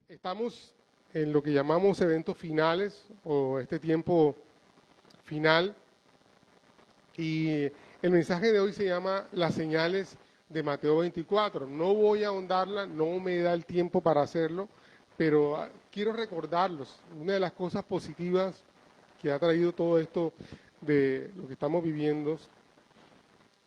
Estamos en lo que llamamos eventos finales o este tiempo final y el mensaje de hoy se llama las señales de Mateo 24. No voy a ahondarla, no me da el tiempo para hacerlo, pero quiero recordarlos. Una de las cosas positivas que ha traído todo esto de lo que estamos viviendo,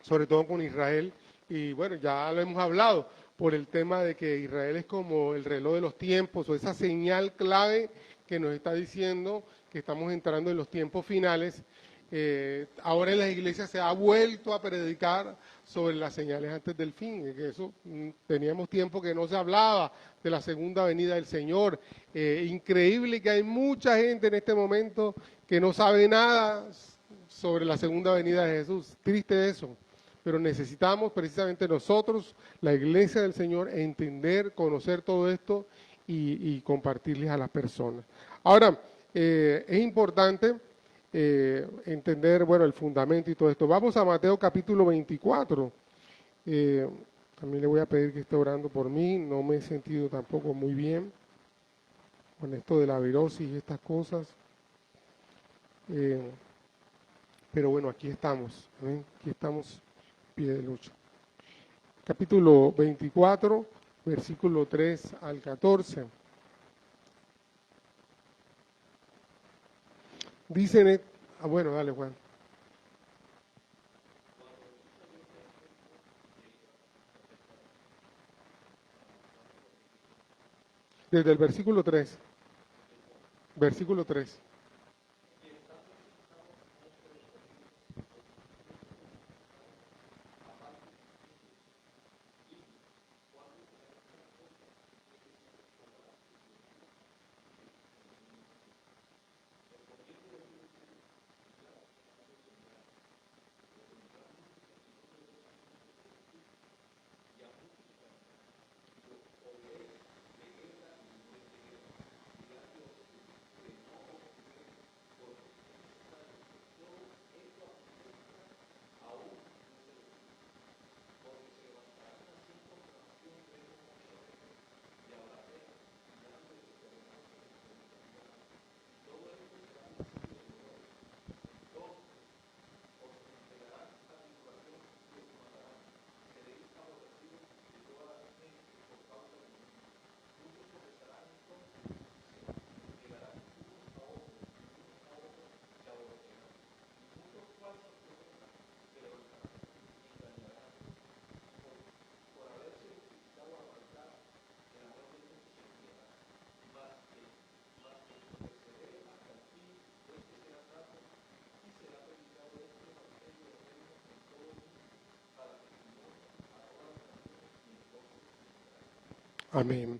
sobre todo con Israel, y bueno, ya lo hemos hablado, por el tema de que Israel es como el reloj de los tiempos, o esa señal clave que nos está diciendo que estamos entrando en los tiempos finales. Ahora en las iglesias se ha vuelto a predicar sobre las señales antes del fin, que eso teníamos tiempo que no se hablaba de la segunda venida del Señor. Increíble que hay mucha gente en este momento que no sabe nada sobre la segunda venida de Jesús. Triste eso. Pero necesitamos precisamente nosotros, la iglesia del Señor, entender, conocer todo esto y compartirles a las personas. Ahora, es importante entender, bueno, el fundamento y todo esto. Vamos a Mateo capítulo 24. También le voy a pedir que esté orando por mí. No me he sentido tampoco muy bien con esto de la virosis y estas cosas. Pero bueno, aquí estamos. ¿eh? Aquí estamos. Pie de lucha. Capítulo 24, versículo 3 al 14. Dicen, bueno, dale Juan. Desde el versículo 3, versículo 3. Amén.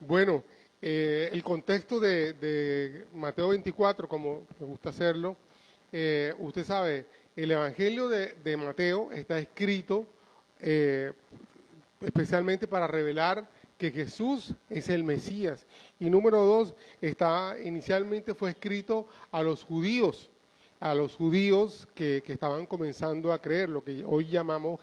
Bueno, el contexto de Mateo 24, como me gusta hacerlo, usted sabe, el Evangelio de Mateo está escrito eh, especialmente para revelar que Jesús es el Mesías. Y número dos, inicialmente fue escrito a los judíos que estaban comenzando a creer, lo que hoy llamamos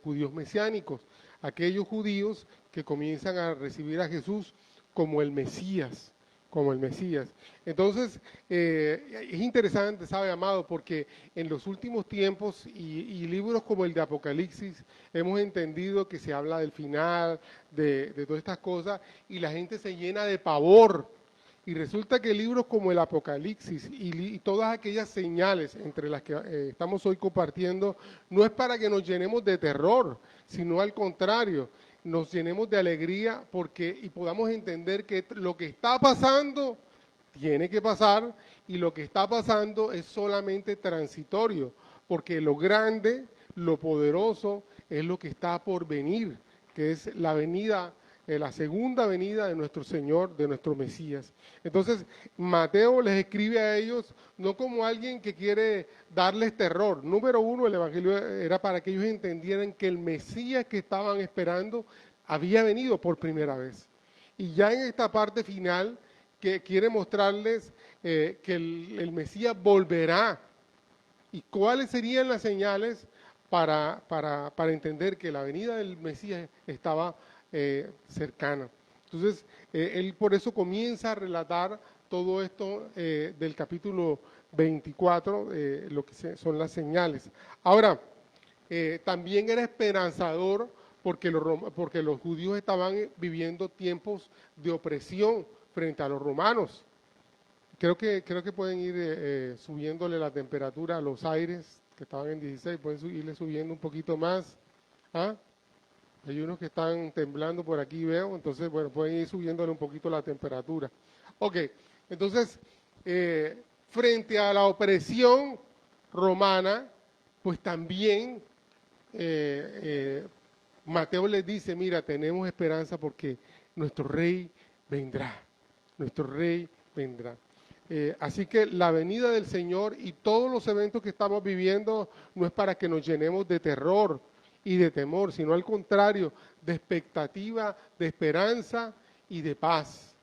judíos mesiánicos, aquellos judíos que comienzan a recibir a Jesús como el Mesías, como el Mesías. Entonces, es interesante, sabe, amado, porque en los últimos tiempos y libros como el de Apocalipsis, hemos entendido que se habla del final, de todas estas cosas, y la gente se llena de pavor. Y resulta que libros como el Apocalipsis y todas aquellas señales entre las que estamos hoy compartiendo, no es para que nos llenemos de terror, sino al contrario, nos llenemos de alegría y podamos entender que lo que está pasando tiene que pasar y lo que está pasando es solamente transitorio, porque lo grande, lo poderoso es lo que está por venir, que es la venida, la segunda venida de nuestro Señor, de nuestro Mesías. Entonces, Mateo les escribe a ellos no como alguien que quiere darles terror. Número uno, el Evangelio era para que ellos entendieran que el Mesías que estaban esperando había venido por primera vez. Y ya en esta parte final, que quiere mostrarles que el Mesías volverá y cuáles serían las señales para entender que la venida del Mesías estaba cercana. Entonces, él por eso comienza a relatar todo esto del capítulo 24, lo que son las señales. Ahora, también era esperanzador porque los judíos estaban viviendo tiempos de opresión frente a los romanos. Creo que pueden ir subiéndole la temperatura a los aires, que estaban en 16, pueden irle subiendo un poquito más. ¿Ah? Hay unos que están temblando por aquí, veo, entonces, bueno, pueden ir subiéndole un poquito la temperatura. Ok, entonces, frente a la opresión romana, pues también Mateo les dice, mira, tenemos esperanza porque nuestro rey vendrá, nuestro rey vendrá. Así que la venida del Señor y todos los eventos que estamos viviendo no es para que nos llenemos de terror y de temor, sino al contrario, de expectativa, de esperanza y de paz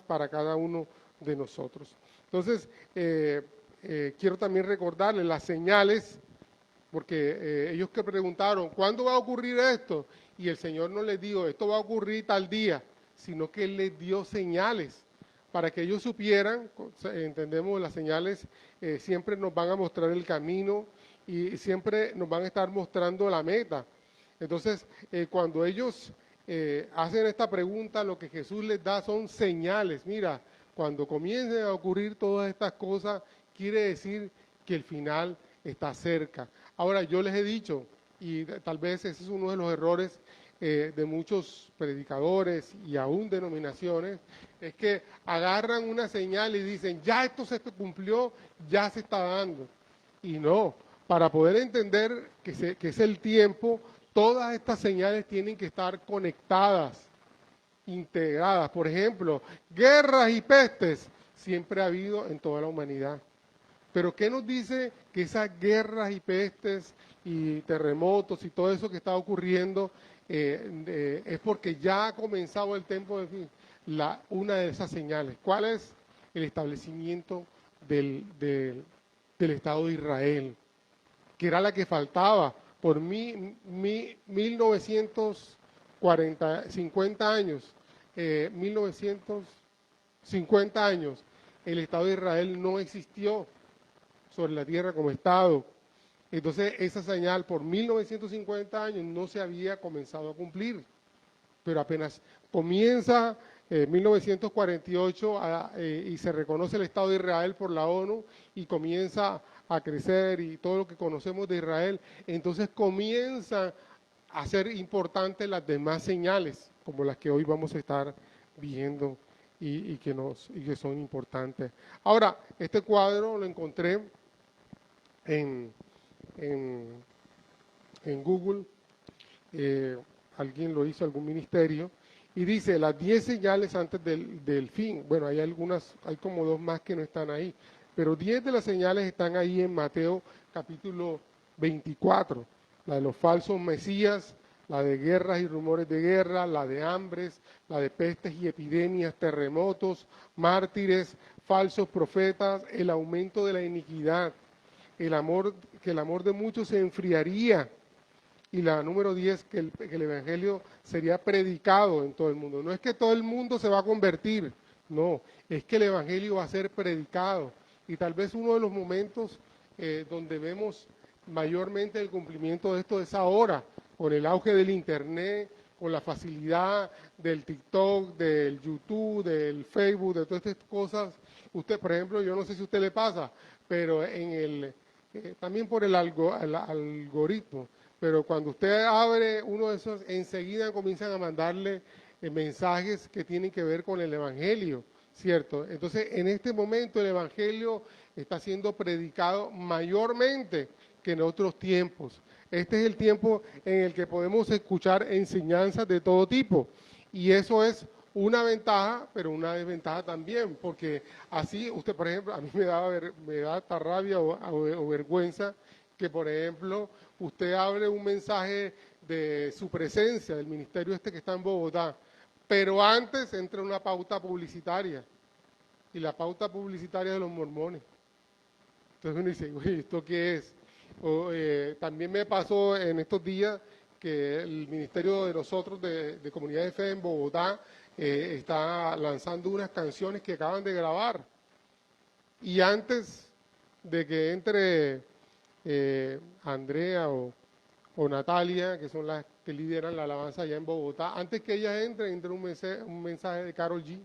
para cada uno de nosotros. Entonces, quiero también recordarles las señales, porque ellos que preguntaron, ¿cuándo va a ocurrir esto? Y el Señor no les dijo, esto va a ocurrir tal día, sino que Él les dio señales para que ellos supieran. Entendemos, las señales siempre nos van a mostrar el camino y siempre nos van a estar mostrando la meta. Entonces, cuando ellos hacen esta pregunta, lo que Jesús les da son señales. Mira, cuando comiencen a ocurrir todas estas cosas, quiere decir que el final está cerca. Ahora, yo les he dicho, y tal vez ese es uno de los errores de muchos predicadores y aún denominaciones, es que agarran una señal y dicen, ya esto se cumplió, ya se está dando. Y no, para poder entender que es el tiempo, todas estas señales tienen que estar conectadas, integradas. Por ejemplo, guerras y pestes siempre ha habido en toda la humanidad. Pero ¿qué nos dice que esas guerras y pestes y terremotos y todo eso que está ocurriendo es porque ya ha comenzado el tiempo de fin? Una de esas señales. ¿Cuál es? El establecimiento del Estado de Israel, que era la que faltaba por 1950 años. 1950 años, el Estado de Israel no existió sobre la tierra como Estado. Entonces, esa señal por 1950 años no se había comenzado a cumplir. Pero apenas comienza 1948 y se reconoce el Estado de Israel por la ONU y comienza a crecer y todo lo que conocemos de Israel, entonces comienzan a ser importantes las demás señales, como las que hoy vamos a estar viendo y que son importantes. Ahora, este cuadro lo encontré en Google, alguien lo hizo, algún ministerio, y dice las 10 señales antes del fin. Bueno, hay algunas, hay como 2 más que no están ahí, pero 10 de las señales están ahí en Mateo capítulo 24, la de los falsos mesías, la de guerras y rumores de guerra, la de hambres, la de pestes y epidemias, terremotos, mártires, falsos profetas, el aumento de la iniquidad, que el amor de muchos se enfriaría, y la número 10, que el Evangelio sería predicado en todo el mundo. No es que todo el mundo se va a convertir, no, es que el Evangelio va a ser predicado. Y tal vez uno de los momentos donde vemos mayormente el cumplimiento de esto es ahora, con el auge del Internet, con la facilidad del TikTok, del YouTube, del Facebook, de todas estas cosas. Usted, por ejemplo, yo no sé si a usted le pasa, pero también por el algoritmo, pero cuando usted abre uno de esos, enseguida comienzan a mandarle mensajes que tienen que ver con el Evangelio, ¿cierto? Entonces, en este momento el Evangelio está siendo predicado mayormente que en otros tiempos. Este es el tiempo en el que podemos escuchar enseñanzas de todo tipo, y eso es una ventaja, pero una desventaja también, porque así usted, por ejemplo, a mí me da hasta rabia o vergüenza que, por ejemplo, usted abre un mensaje de su presencia, del ministerio que está en Bogotá, pero antes entra una pauta publicitaria, y la pauta publicitaria de los mormones. Entonces uno dice, uy, ¿esto qué es? También me pasó en estos días que el ministerio de nosotros de Comunidad de Fe en Bogotá está lanzando unas canciones que acaban de grabar. Y antes de que entre Andrea o Natalia, que son las que lideran la alabanza allá en Bogotá, antes que ellas entren, entra un mensaje de Karol G.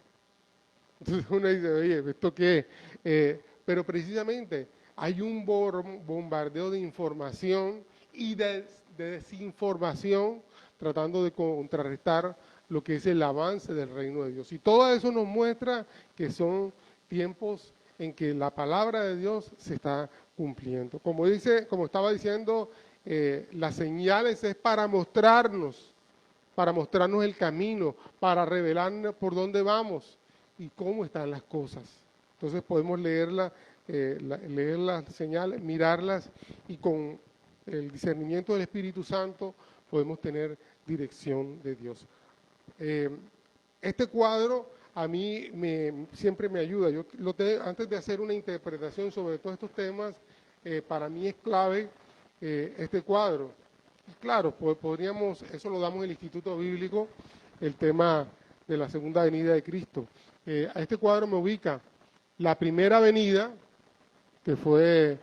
Entonces uno dice, oye, ¿esto qué es? Pero precisamente hay un bombardeo de información y de desinformación tratando de contrarrestar lo que es el avance del reino de Dios. Y todo eso nos muestra que son tiempos en que la palabra de Dios se está cumpliendo. Como estaba diciendo, las señales es para mostrarnos el camino, para revelarnos por dónde vamos y cómo están las cosas. Entonces podemos leer las señales, mirarlas y con el discernimiento del Espíritu Santo podemos tener dirección de Dios. Este cuadro a mí siempre me ayuda. Yo antes de hacer una interpretación sobre todos estos temas, para mí es clave este cuadro. Claro, podríamos, eso lo damos en el Instituto Bíblico, el tema de la segunda venida de Cristo. A este cuadro me ubica la primera venida, que fue,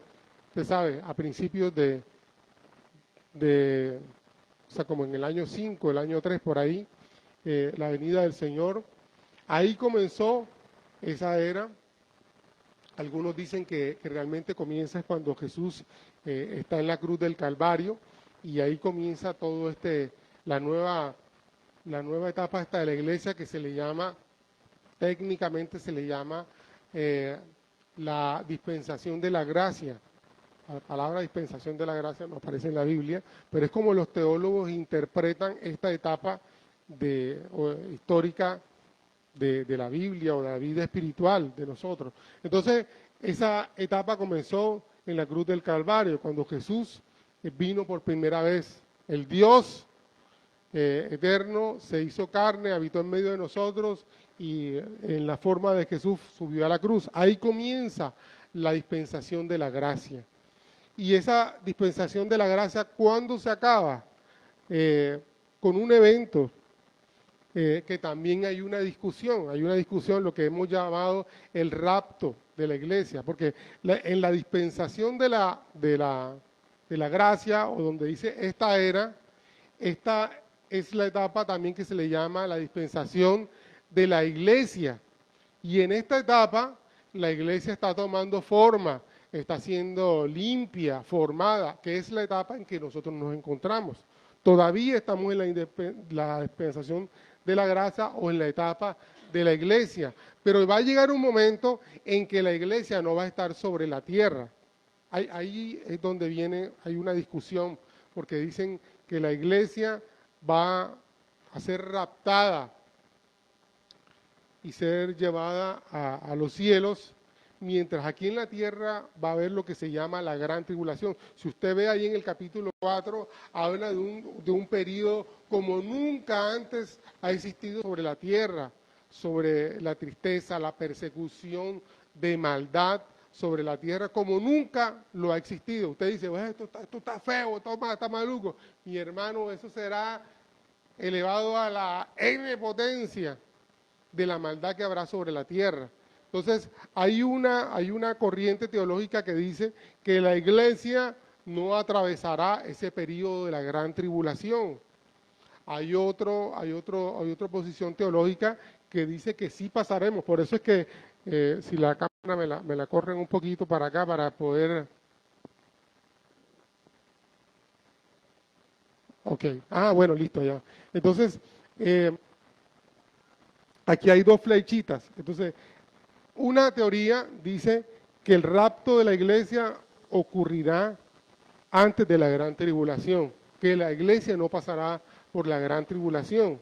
usted sabe, a principios o sea, como en el año 5, el año 3, por ahí, la venida del Señor. Ahí comenzó esa era. Algunos dicen que realmente comienza cuando Jesús está en la cruz del Calvario, y ahí comienza todo la nueva etapa esta de la iglesia, que se le llama, técnicamente se le llama la dispensación de la gracia. La palabra dispensación de la gracia no aparece en la Biblia, pero es como los teólogos interpretan esta etapa histórica de la Biblia o de la vida espiritual de nosotros. Entonces, esa etapa comenzó en la cruz del Calvario, cuando Jesús vino por primera vez. El Dios eterno se hizo carne, habitó en medio de nosotros y en la forma de Jesús subió a la cruz. Ahí comienza la dispensación de la gracia. Y esa dispensación de la gracia, ¿cuándo se acaba? Con un evento que también hay una discusión, lo que hemos llamado el rapto de la iglesia, porque en la dispensación de la gracia, o donde dice esta es la etapa también que se le llama la dispensación de la iglesia. Y en esta etapa la iglesia está tomando forma, está siendo limpia, formada, que es la etapa en que nosotros nos encontramos. Todavía estamos en la dispensación de la gracia o en la etapa de la iglesia, pero va a llegar un momento en que la iglesia no va a estar sobre la tierra. Ahí es donde hay una discusión, porque dicen que la iglesia va a ser raptada y ser llevada a los cielos, mientras aquí en la tierra va a haber lo que se llama la gran tribulación. Si usted ve ahí en el capítulo 4, habla de un periodo como nunca antes ha existido sobre la tierra, sobre la tristeza, la persecución de maldad sobre la tierra, como nunca lo ha existido. Usted dice, bueno, esto está feo, está maluco. Mi hermano, eso será elevado a la N potencia de la maldad que habrá sobre la tierra. Entonces, hay una corriente teológica que dice que la iglesia no atravesará ese periodo de la gran tribulación. Hay otra posición teológica que dice que sí pasaremos. Por eso es que, si la cámara me la corren un poquito para acá para poder... Ok, bueno, listo ya. Entonces, aquí hay dos flechitas. Entonces, una teoría dice que el rapto de la iglesia ocurrirá antes de la gran tribulación, que la iglesia no pasará por la gran tribulación.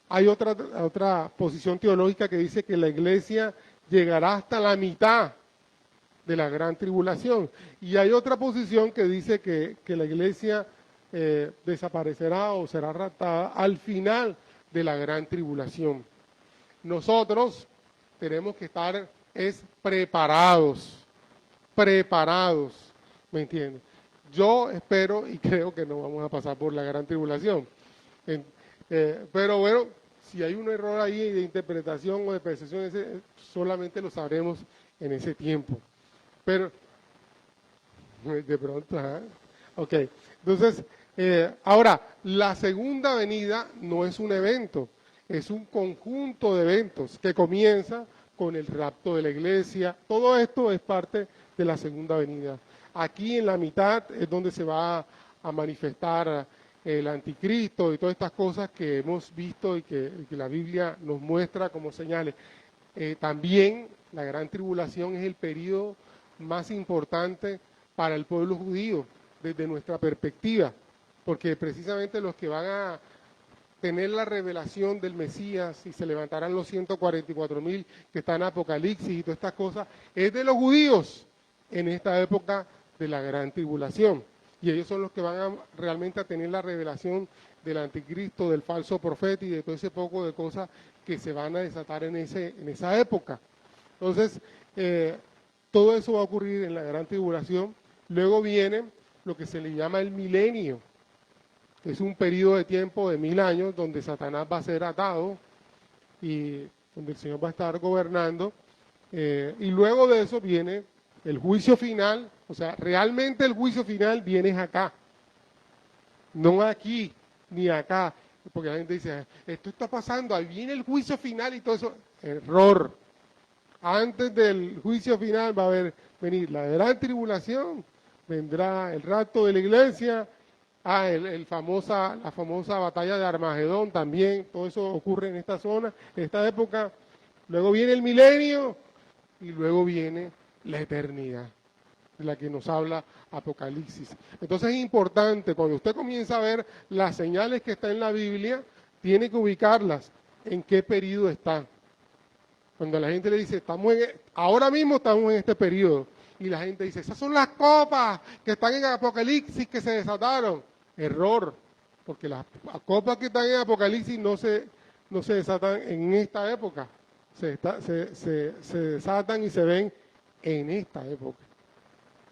Hay otra posición teológica que dice que la iglesia llegará hasta la mitad de la gran tribulación. Y hay otra posición que dice que la iglesia desaparecerá o será raptada al final de la gran tribulación. Nosotros tenemos que estar preparados, ¿me entiendes? Yo espero y creo que no vamos a pasar por la gran tribulación. Pero bueno, Si hay un error ahí de interpretación o de percepción, solamente lo sabremos en ese tiempo. Pero, de pronto, ¿ah? Ok, entonces, ahora, la segunda venida no es un evento, es un conjunto de eventos que comienza con el rapto de la iglesia. Todo esto es parte de la segunda venida. Aquí en la mitad es donde se va a manifestar el anticristo y todas estas cosas que hemos visto y que la Biblia nos muestra como señales. También la gran tribulación es el periodo más importante para el pueblo judío desde nuestra perspectiva, porque precisamente los que van a tener la revelación del Mesías y se levantarán los 144.000 que están en Apocalipsis y todas estas cosas, es de los judíos en esta época de la gran tribulación. Y ellos son los que van realmente a tener la revelación del anticristo, del falso profeta y de todo ese poco de cosas que se van a desatar en esa época. Entonces, todo eso va a ocurrir en la gran tribulación. Luego viene lo que se le llama el milenio. Es un periodo de tiempo de 1000 años donde Satanás va a ser atado y donde el Señor va a estar gobernando. Y luego de eso viene el juicio final, o sea, realmente el juicio final viene acá, no aquí ni acá, porque la gente dice, esto está pasando, ahí viene el juicio final y todo eso. Error. Antes del juicio final va a venir la gran tribulación, vendrá el rapto de la iglesia, la famosa batalla de Armagedón también, todo eso ocurre en esta zona, en esta época. Luego viene el milenio y luego viene la eternidad, de la que nos habla Apocalipsis. Entonces es importante, cuando usted comienza a ver las señales que están en la Biblia, tiene que ubicarlas en qué periodo están. Cuando la gente le dice, ahora mismo estamos en este periodo, y la gente dice, esas son las copas que están en Apocalipsis que se desataron. Error, porque las copas que están en Apocalipsis no se desatan en esta época, se desatan y se ven en esta época.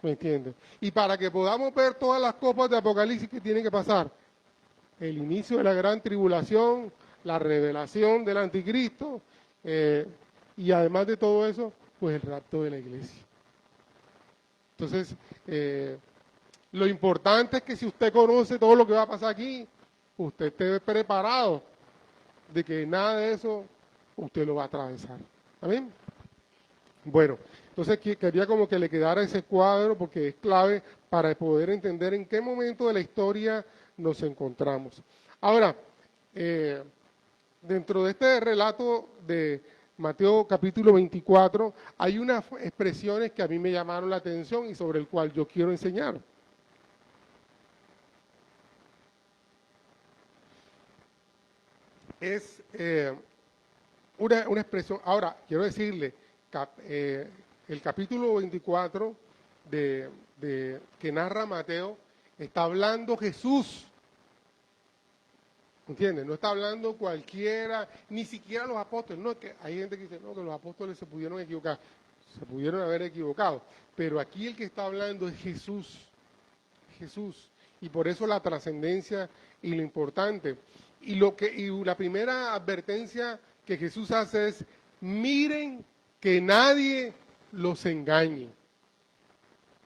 ¿Me entiendes? Y para que podamos ver todas las copas de Apocalipsis que tienen que pasar, el inicio de la gran tribulación, la revelación del anticristo, y además de todo eso, pues el rapto de la iglesia. Entonces, lo importante es que si usted conoce todo lo que va a pasar aquí, usted esté preparado de que nada de eso usted lo va a atravesar. ¿Amén? Bueno, entonces quería como que le quedara ese cuadro porque es clave para poder entender en qué momento de la historia nos encontramos. Ahora, dentro de este relato de Mateo capítulo 24, hay unas expresiones que a mí me llamaron la atención y sobre el cual yo quiero enseñar. Es una expresión. Ahora, quiero decirle, el capítulo 24 que narra Mateo, está hablando Jesús. ¿Entiendes? No está hablando cualquiera, ni siquiera los apóstoles. No, que hay gente que dice, no, que los apóstoles se pudieron equivocar. Se pudieron haber equivocado. Pero aquí el que está hablando es Jesús. Jesús. Y por eso la trascendencia y lo importante. Y la primera advertencia que Jesús hace es, miren que nadie los engañe.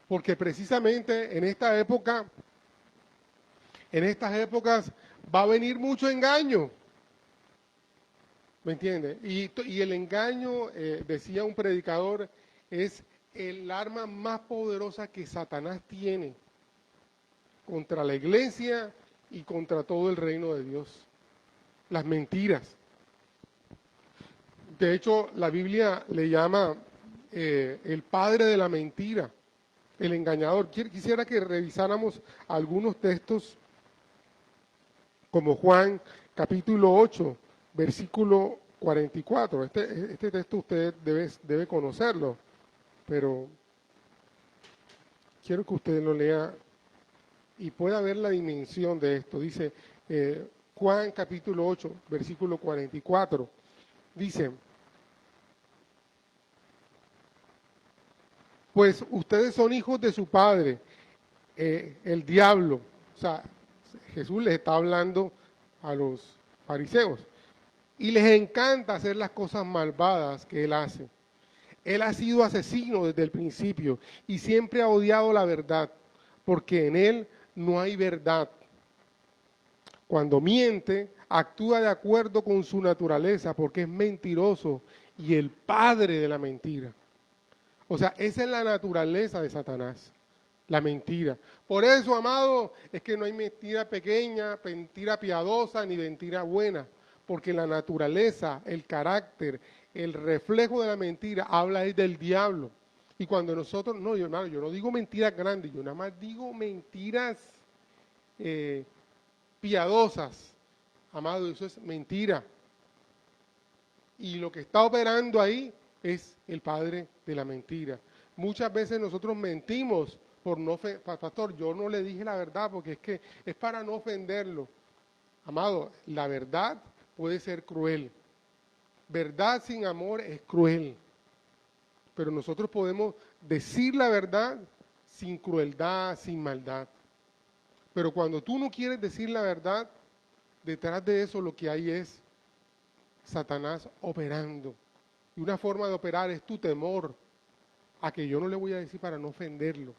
Porque precisamente en estas épocas va a venir mucho engaño. ¿Me entiende? Y el engaño, decía un predicador, es el arma más poderosa que Satanás tiene contra la iglesia y contra todo el reino de Dios. Las mentiras. De hecho, la Biblia le llama el padre de la mentira, el engañador. Quisiera que revisáramos algunos textos como Juan capítulo 8, versículo 44. Este texto usted debe conocerlo, pero quiero que usted lo lea y pueda ver la dimensión de esto. Dice Juan capítulo 8, versículo 44. Dice, pues ustedes son hijos de su padre, el diablo. O sea, Jesús les está hablando a los fariseos. y les encanta hacer las cosas malvadas que él hace. Él ha sido asesino desde el principio y siempre ha odiado la verdad, porque en él no hay verdad. Cuando miente, actúa de acuerdo con su naturaleza, porque es mentiroso y el padre de la mentira. O sea, esa es la naturaleza de Satanás, la mentira. Por eso, amado, es que no hay mentira pequeña, mentira piadosa, ni mentira buena, porque la naturaleza, el carácter, el reflejo de la mentira habla ahí del diablo. Y cuando nosotros, no, yo, hermano, yo no digo mentiras grandes, yo nada más digo mentiras piadosas. Amado, eso es mentira. Y lo que está operando ahí es el padre de la mentira. Muchas veces nosotros mentimos por no pastor, yo no le dije la verdad porque es que es para no ofenderlo. Amado, la verdad puede ser cruel. Verdad sin amor es cruel. Pero nosotros podemos decir la verdad sin crueldad, sin maldad. Pero cuando tú no quieres decir la verdad, detrás de eso lo que hay es Satanás operando. Y una forma de operar es tu temor a que yo no le voy a decir para no ofenderlo.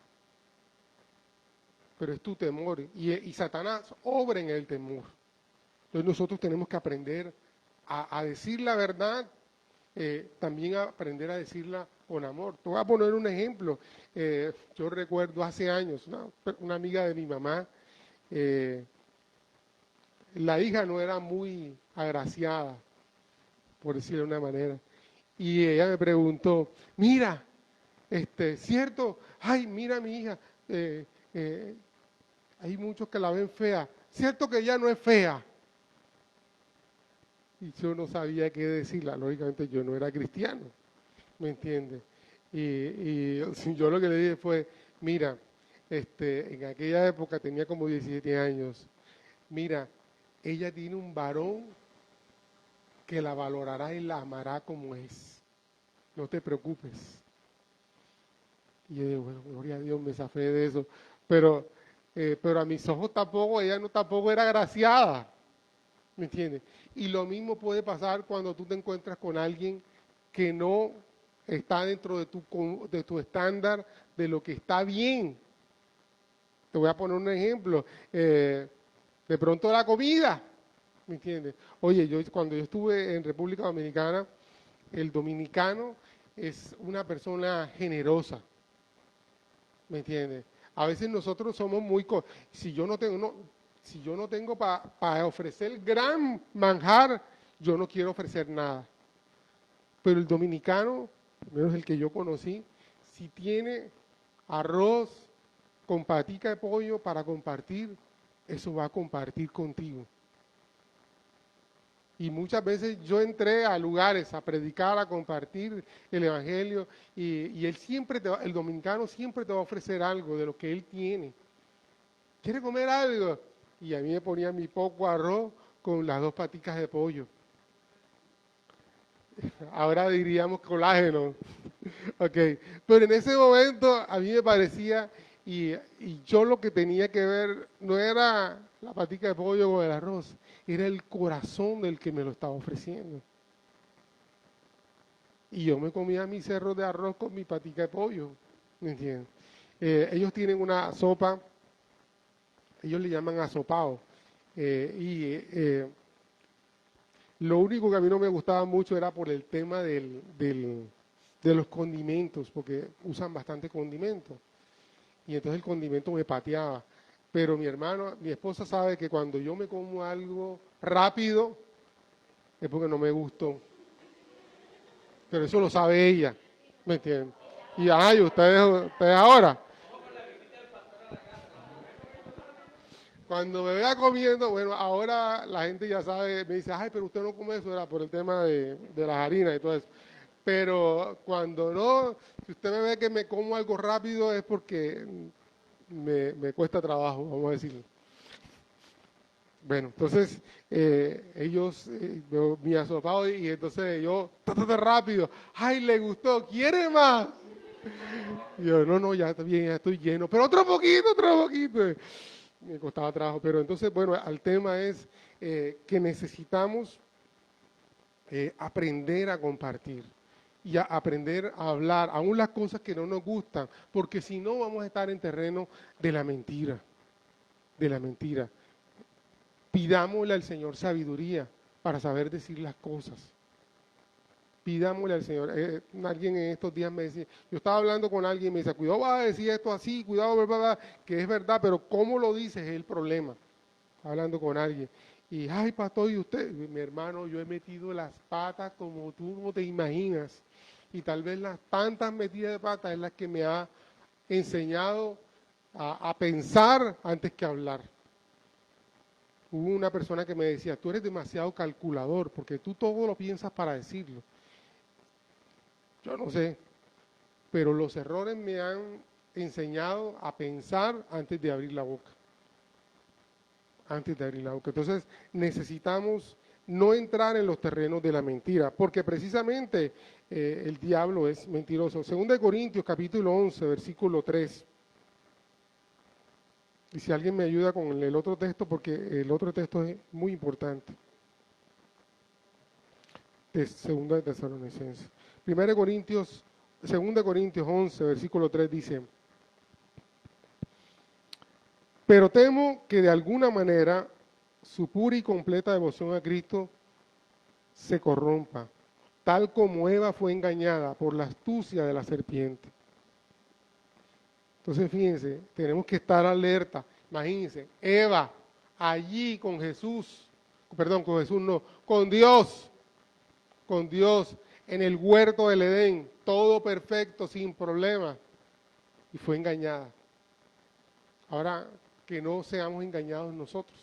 Pero es tu temor. Y Satanás obra en el temor. Entonces nosotros tenemos que aprender a decir la verdad, también aprender a decirla con amor. Te voy a poner un ejemplo. Yo recuerdo hace años, una amiga de mi mamá, la hija no era muy agraciada, por decirlo de una manera. Y ella me preguntó, mira, ¿cierto? Ay, mira mi hija, hay muchos que la ven fea. ¿Cierto que ella no es fea? Y yo no sabía qué decirla. Lógicamente yo no era cristiano, ¿me entiendes? Y yo lo que le dije fue, mira, en aquella época tenía como 17 años, mira, ella tiene un varón que la valorará y la amará como es. No te preocupes. Y yo digo, bueno, gloria a Dios, me zafé de eso. Pero a mis ojos tampoco, ella no tampoco era agraciada. ¿Me entiendes? Y lo mismo puede pasar cuando tú te encuentras con alguien que no está dentro de tu estándar de lo que está bien. Te voy a poner un ejemplo. De pronto la comida, ¿me entiendes? Oye, cuando yo estuve en República Dominicana, el dominicano es una persona generosa, ¿me entiendes? A veces nosotros somos muy... Si yo no tengo para ofrecer gran manjar, yo no quiero ofrecer nada. Pero el dominicano, menos el que yo conocí, si tiene arroz con patica de pollo para compartir, eso va a compartir contigo. Y muchas veces yo entré a lugares a predicar, a compartir el evangelio, y él siempre el dominicano siempre te va a ofrecer algo de lo que él tiene. ¿Quiere comer algo? Y a mí me ponía mi poco arroz con las 2 paticas de pollo. Ahora diríamos colágeno. Ok, pero en ese momento a mí me parecía, y yo lo que tenía que ver no era la patica de pollo con el arroz, era el corazón del que me lo estaba ofreciendo. Y yo me comía mi cerro de arroz con mi patica de pollo, ¿me entiendes? Ellos tienen una sopa, ellos le llaman asopao, lo único que a mí no me gustaba mucho era por el tema de los condimentos, porque usan bastante condimento. Y entonces el condimento me pateaba. Pero mi esposa sabe que cuando yo me como algo rápido, es porque no me gustó. Pero eso lo sabe ella, ¿me entienden? Y ay, ustedes ahora. Cuando me vea comiendo, bueno, ahora la gente ya sabe, me dice, ay, pero usted no come eso, era por el tema de las harinas y todo eso. Pero cuando no, si usted me ve que me como algo rápido es porque me cuesta trabajo, vamos a decirlo. Bueno, entonces ellos, mi asopado y entonces yo, rápido, ay, le gustó, ¿quiere más? Y yo, no, ya está bien, ya estoy lleno, pero otro poquito. Me costaba trabajo, pero entonces, bueno, el tema es que necesitamos aprender a compartir y a aprender a hablar, aún las cosas que no nos gustan, porque si no vamos a estar en terreno de la mentira, de la mentira. Pidámosle al Señor sabiduría para saber decir las cosas. Pidámosle al Señor. Alguien en estos días me decía, yo estaba hablando con alguien y me dice, cuidado, vas a decir esto así, cuidado, bla, bla, bla, que es verdad, pero cómo lo dices es el problema. Hablando con alguien. Y, ay, pastor, ¿y usted? Mi hermano, yo he metido las patas como tú no te imaginas. Y tal vez las tantas metidas de patas es las que me ha enseñado a pensar antes que hablar. Hubo una persona que me decía, tú eres demasiado calculador, porque tú todo lo piensas para decirlo. Yo no sé, pero los errores me han enseñado a pensar antes de abrir la boca. Antes de abrir la boca. Entonces necesitamos no entrar en los terrenos de la mentira, porque precisamente el diablo es mentiroso. 2 Corintios capítulo 11, versículo 3. Y si alguien me ayuda con el otro texto, porque el otro texto es muy importante. Es 2 Tesalonicenses. 2 Corintios 11, versículo 3 dice, pero temo que de alguna manera su pura y completa devoción a Cristo se corrompa, tal como Eva fue engañada por la astucia de la serpiente. Entonces, fíjense, tenemos que estar alerta. Imagínense, Eva, allí con Jesús, perdón, con Jesús no, con Dios, en el huerto del Edén, todo perfecto, sin problema, y fue engañada. Ahora, que no seamos engañados nosotros.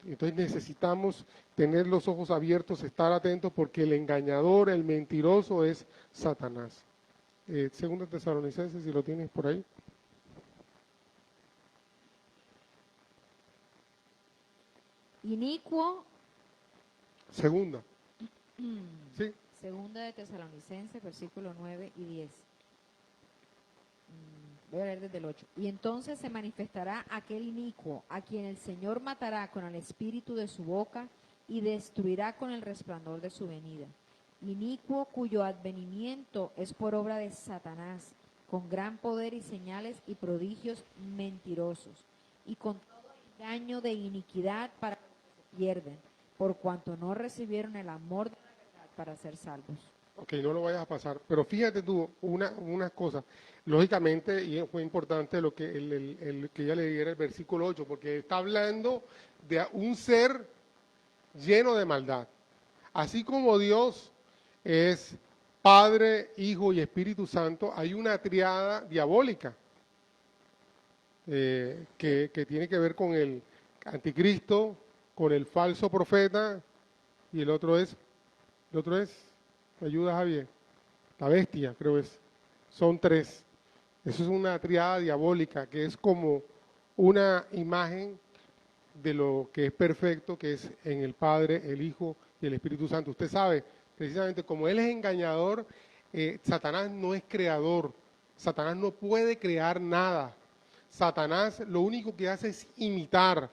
Entonces necesitamos tener los ojos abiertos, estar atentos, porque el engañador, el mentiroso es Satanás. 2 Tesalonicenses, si lo tienes por ahí. Inicuo. Segunda. Sí. Segunda de Tesalonicenses, versículos 9 y 10. Voy a leer desde el 8. Y entonces se manifestará aquel inicuo, a quien el Señor matará con el espíritu de su boca y destruirá con el resplandor de su venida. Inicuo cuyo advenimiento es por obra de Satanás, con gran poder y señales y prodigios mentirosos, y con todo engaño de iniquidad para los que se pierden, por cuanto no recibieron el amor de la verdad para ser salvos. Ok, no lo vayas a pasar. Pero fíjate tú, una cosa. Lógicamente, y fue importante lo que el que ella le diera el versículo 8, porque está hablando de un ser lleno de maldad. Así como Dios es Padre, Hijo y Espíritu Santo, hay una triada diabólica que tiene que ver con el anticristo, con el falso profeta, y el otro es, ¿me ayuda, Javier? La bestia, creo es. Son tres. Eso es una triada diabólica, que es como una imagen de lo que es perfecto, que es en el Padre, el Hijo y el Espíritu Santo. Usted sabe, precisamente como Él es engañador, Satanás no es creador. Satanás no puede crear nada. Satanás lo único que hace es imitar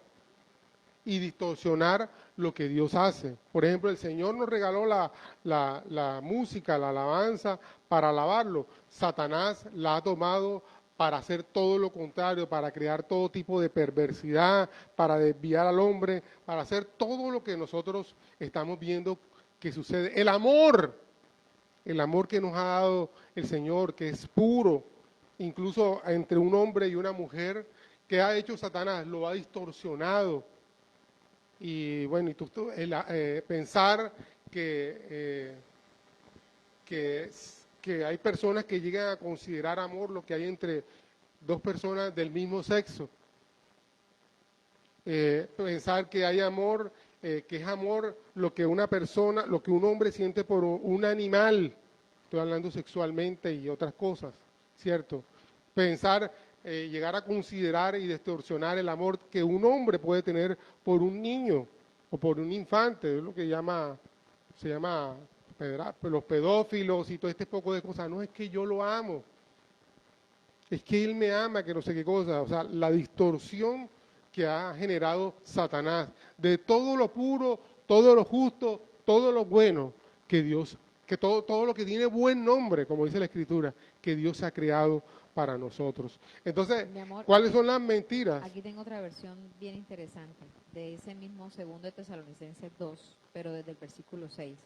y distorsionar lo que Dios hace. Por ejemplo, el Señor nos regaló la música, la alabanza para alabarlo. Satanás la ha tomado para hacer todo lo contrario, para crear todo tipo de perversidad, para desviar al hombre, para hacer todo lo que nosotros estamos viendo que sucede. El amor que nos ha dado el Señor, que es puro, incluso entre un hombre y una mujer, que ha hecho Satanás, lo ha distorsionado. Y bueno, pensar que hay personas que llegan a considerar amor lo que hay entre dos personas del mismo sexo. Pensar que hay amor, que es amor lo que una persona, lo que un hombre siente por un animal, estoy hablando sexualmente y otras cosas, ¿cierto? Pensar, llegar a considerar y distorsionar el amor que un hombre puede tener por un niño o por un infante, es lo que se llama los pedófilos y todo este poco de cosas. No es que yo lo amo, es que él me ama, que no sé qué cosa. O sea, la distorsión que ha generado Satanás de todo lo puro, todo lo justo, todo lo bueno que Dios, que todo lo que tiene buen nombre, como dice la Escritura, que Dios ha creado para nosotros. Entonces, Mi amor, ¿cuáles son las mentiras? aquí tengo otra versión bien interesante de ese mismo 2 de Tesalonicenses 2, pero desde el versículo 6.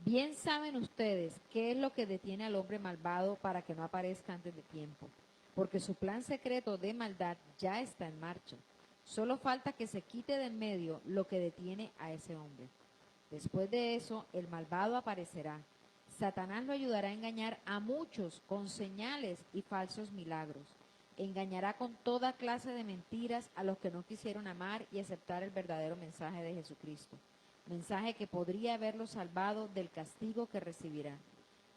Bien saben ustedes qué es lo que detiene al hombre malvado para que no aparezca antes de tiempo, porque su plan secreto de maldad ya está en marcha. Solo falta que se quite de en medio lo que detiene a ese hombre. Después de eso, el malvado aparecerá. Satanás lo ayudará a engañar a muchos con señales y falsos milagros. Engañará con toda clase de mentiras a los que no quisieron amar y aceptar el verdadero mensaje de Jesucristo. Mensaje que podría haberlos salvado del castigo que recibirán.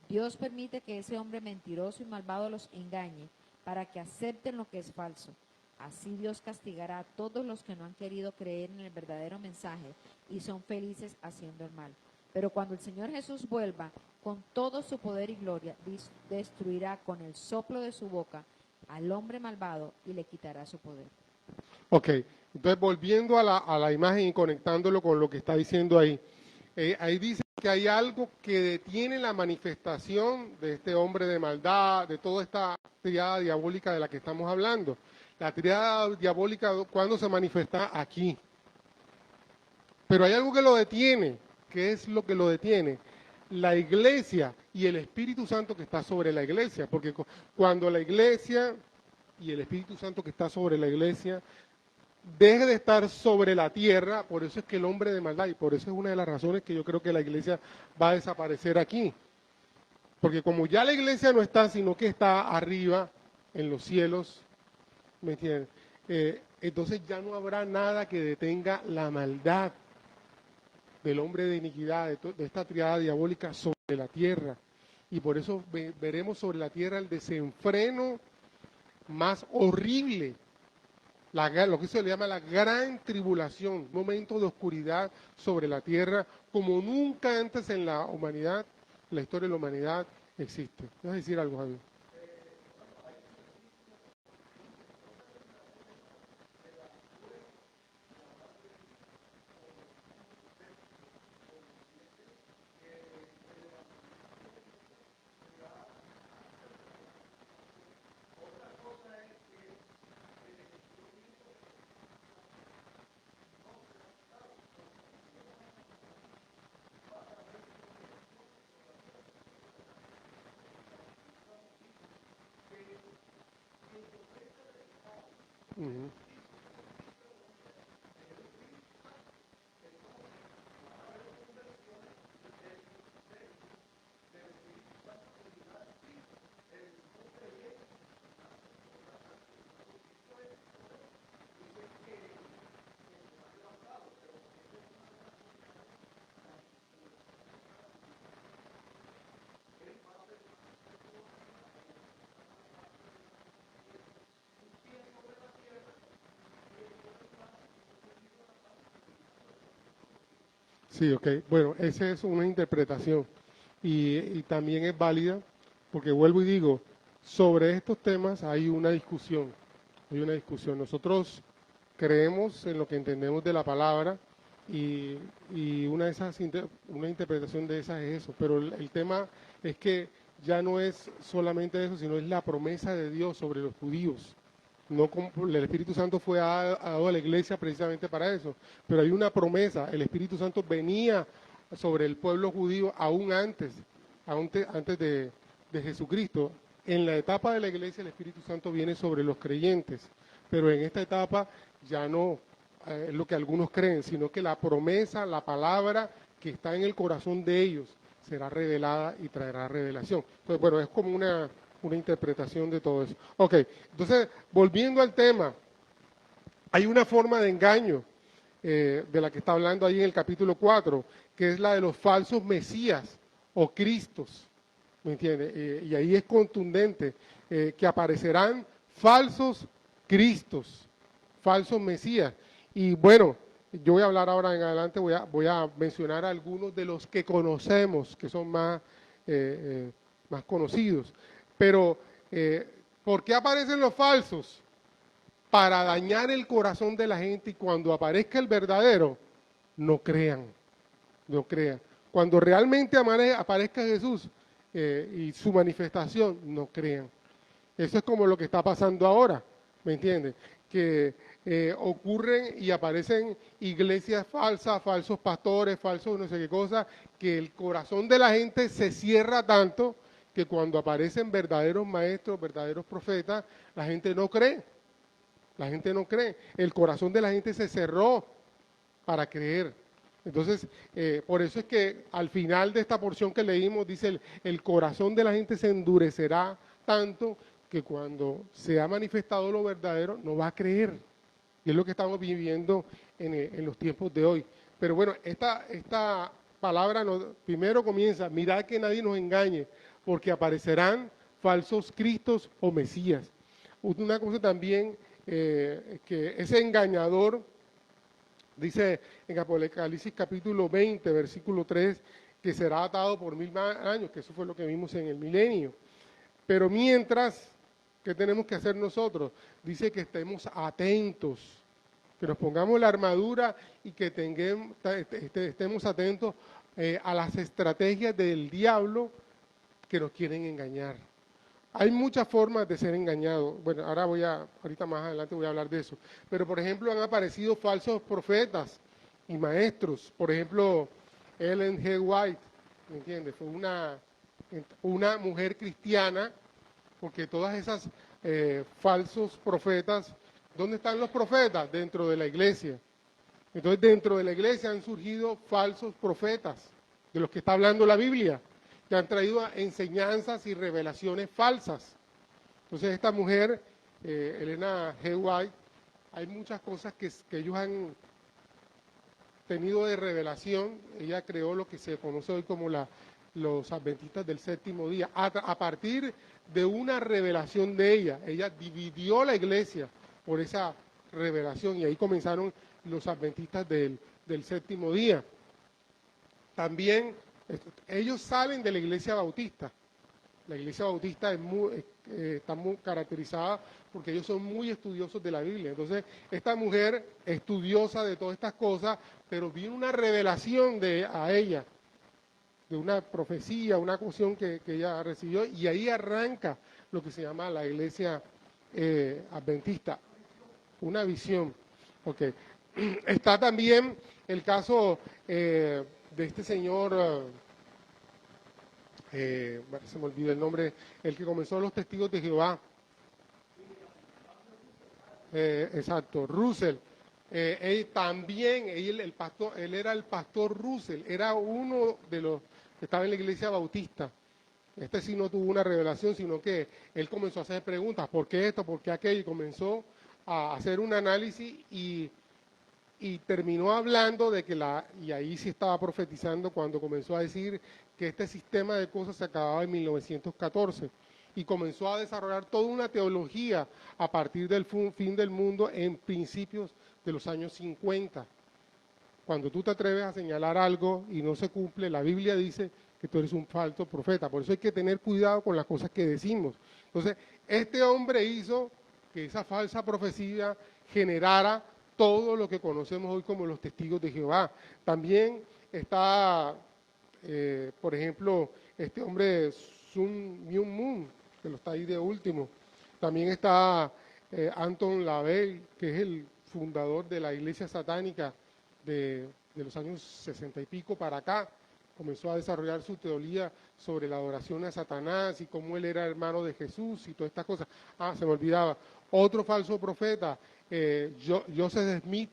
Dios permite que ese hombre mentiroso y malvado los engañe para que acepten lo que es falso. Así Dios castigará a todos los que no han querido creer en el verdadero mensaje y son felices haciendo el mal. Pero cuando el Señor Jesús vuelva, con todo su poder y gloria, destruirá con el soplo de su boca al hombre malvado y le quitará su poder. Ok, entonces volviendo a la imagen y conectándolo con lo que está diciendo ahí. Ahí dice que hay algo que detiene la manifestación de este hombre de maldad, de toda esta triada diabólica de la que estamos hablando. La triada diabólica, ¿cuándo se manifiesta? Aquí. Pero hay algo que lo detiene. ¿Qué es lo que lo detiene? La iglesia y el Espíritu Santo que está sobre la iglesia. Porque cuando la iglesia y el Espíritu Santo que está sobre la iglesia deje de estar sobre la tierra, por eso es que el hombre de maldad, y por eso es una de las razones que yo creo que la iglesia va a desaparecer aquí. Porque como ya la iglesia no está, sino que está arriba, en los cielos, ¿me entienden? Entonces ya no habrá nada que detenga la maldad del hombre de iniquidad, de esta triada diabólica sobre la tierra. Y por eso veremos sobre la tierra el desenfreno más horrible, lo que se le llama la gran tribulación, un momento de oscuridad sobre la tierra como nunca antes en la humanidad, la historia de la humanidad existe. ¿Vas a decir algo, Javier? Ujú. Sí, ok. Bueno, esa es una interpretación y también es válida porque vuelvo y digo, sobre estos temas hay una discusión, hay una discusión. Nosotros creemos en lo que entendemos de la palabra y una interpretación de esas es eso, pero el tema es que ya no es solamente eso, sino es la promesa de Dios sobre los judíos. No, el Espíritu Santo fue dado a la iglesia precisamente para eso, pero hay una promesa, el Espíritu Santo venía sobre el pueblo judío aún antes de Jesucristo. En la etapa de la iglesia el Espíritu Santo viene sobre los creyentes, pero en esta etapa ya no es lo que algunos creen, sino que la promesa, la palabra que está en el corazón de ellos será revelada y traerá revelación. Entonces, bueno, es como una interpretación de todo eso. Ok, entonces, volviendo al tema, hay una forma de engaño de la que está hablando ahí en el capítulo 4, que es la de los falsos mesías o cristos, ¿me entiende? Y ahí es contundente, que aparecerán falsos cristos, falsos mesías. Y bueno, yo voy a hablar ahora en adelante, voy a mencionar algunos de los que conocemos, que son más conocidos. Pero, ¿por qué aparecen los falsos? Para dañar el corazón de la gente y cuando aparezca el verdadero, no crean. no crean. Cuando realmente aparezca Jesús y su manifestación, no crean. Eso es como lo que está pasando ahora, ¿me entiendes? Que ocurren y aparecen iglesias falsas, falsos pastores, falsos no sé qué cosa, que el corazón de la gente se cierra tanto que cuando aparecen verdaderos maestros, verdaderos profetas, la gente no cree. La gente no cree. El corazón de la gente se cerró para creer. Entonces, por eso es que al final de esta porción que leímos, dice, el corazón de la gente se endurecerá tanto que cuando se ha manifestado lo verdadero, no va a creer. Y es lo que estamos viviendo en los tiempos de hoy. Pero bueno, esta palabra primero comienza, mirad que nadie nos engañe, porque aparecerán falsos cristos o mesías. Una cosa también, que ese engañador, dice en Apocalipsis capítulo 20, versículo 3, que será atado por 1000 años, que eso fue lo que vimos en el milenio. Pero mientras, ¿qué tenemos que hacer nosotros? Dice que estemos atentos, que nos pongamos la armadura y que estemos atentos a las estrategias del diablo que nos quieren engañar. Hay muchas formas de ser engañados. Bueno, ahorita más adelante voy a hablar de eso. Pero, por ejemplo, han aparecido falsos profetas y maestros. Por ejemplo, Ellen G. White, ¿me entiendes? Fue una mujer cristiana, porque todas esas falsos profetas, ¿dónde están los profetas? Dentro de la iglesia. Entonces, dentro de la iglesia han surgido falsos profetas, de los que está hablando la Biblia, que han traído enseñanzas y revelaciones falsas. Entonces esta mujer, Elena G. White, hay muchas cosas que ellos han tenido de revelación. Ella creó lo que se conoce hoy como los adventistas del séptimo día. A partir de una revelación de ella dividió la iglesia por esa revelación y ahí comenzaron los adventistas del séptimo día. También ellos salen de la iglesia bautista. La iglesia bautista está muy caracterizada porque ellos son muy estudiosos de la Biblia. Entonces, esta mujer estudiosa de todas estas cosas, pero vino una revelación a ella, de una profecía, una cuestión que ella recibió, y ahí arranca lo que se llama la iglesia adventista, una visión. Okay. Está también el caso de este señor, se me olvida el nombre, el que comenzó los testigos de Jehová. Exacto, Russell. Él también, él era el pastor Russell, era uno de los que estaba en la iglesia bautista. Este sí no tuvo una revelación, sino que él comenzó a hacer preguntas, ¿por qué esto, por qué aquello? Y comenzó a hacer un análisis y terminó hablando de que y ahí sí estaba profetizando cuando comenzó a decir que este sistema de cosas se acababa en 1914 y comenzó a desarrollar toda una teología a partir del fin del mundo en principios de los años 50. Cuando tú te atreves a señalar algo y no se cumple, la Biblia dice que tú eres un falso profeta. Por eso hay que tener cuidado con las cosas que decimos. Entonces, este hombre hizo que esa falsa profecía generara todo lo que conocemos hoy como los testigos de Jehová. También está, por ejemplo, este hombre Sun Myung Moon, que lo está ahí de último. También está Anton LaVey, que es el fundador de la iglesia satánica de los años 60 y pico para acá. Comenzó a desarrollar su teoría sobre la adoración a Satanás y cómo él era hermano de Jesús y todas estas cosas. Se me olvidaba. Otro falso profeta, Joseph Smith,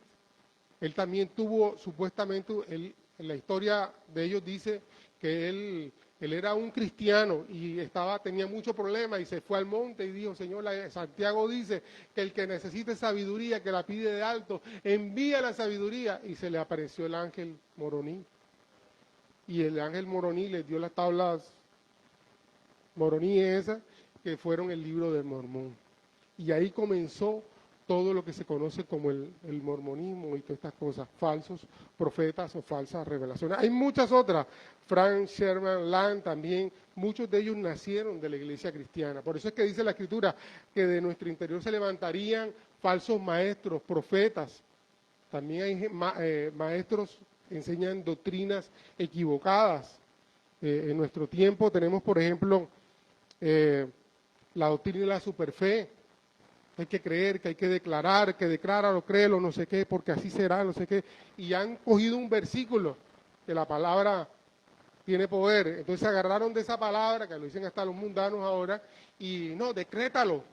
él también tuvo, supuestamente, en la historia de ellos dice que él era un cristiano y tenía muchos problemas y se fue al monte y dijo, Señor, Santiago dice que el que necesite sabiduría, que la pide de alto, envía la sabiduría. Y se le apareció el ángel Moroní. Y el ángel Moroní le dio las tablas Moroní esas que fueron el libro del Mormón. Y ahí comenzó todo lo que se conoce como el mormonismo y todas estas cosas, falsos profetas o falsas revelaciones. Hay muchas otras, Frank Sherman Land también, muchos de ellos nacieron de la iglesia cristiana. Por eso es que dice la Escritura que de nuestro interior se levantarían falsos maestros, profetas. También hay maestros enseñan doctrinas equivocadas. En nuestro tiempo tenemos, por ejemplo, la doctrina de la superfe. Hay que creer, que hay que declarar, que decláralo, créelo, no sé qué, porque así será, no sé qué. Y han cogido un versículo, que la palabra tiene poder. Entonces se agarraron de esa palabra, que lo dicen hasta los mundanos ahora, y no, decrétalo,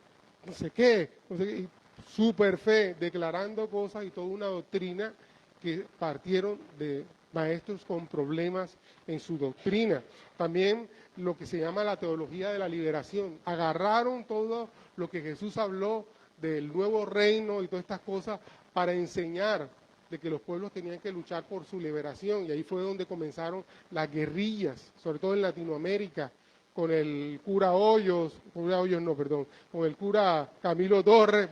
no sé qué, no sé qué. Super fe, declarando cosas y toda una doctrina que partieron de maestros con problemas en su doctrina. También lo que se llama la teología de la liberación. Agarraron todo lo que Jesús habló del nuevo reino y todas estas cosas para enseñar de que los pueblos tenían que luchar por su liberación. Y ahí fue donde comenzaron las guerrillas, sobre todo en Latinoamérica, con el cura Hoyos, con el cura Camilo Torres,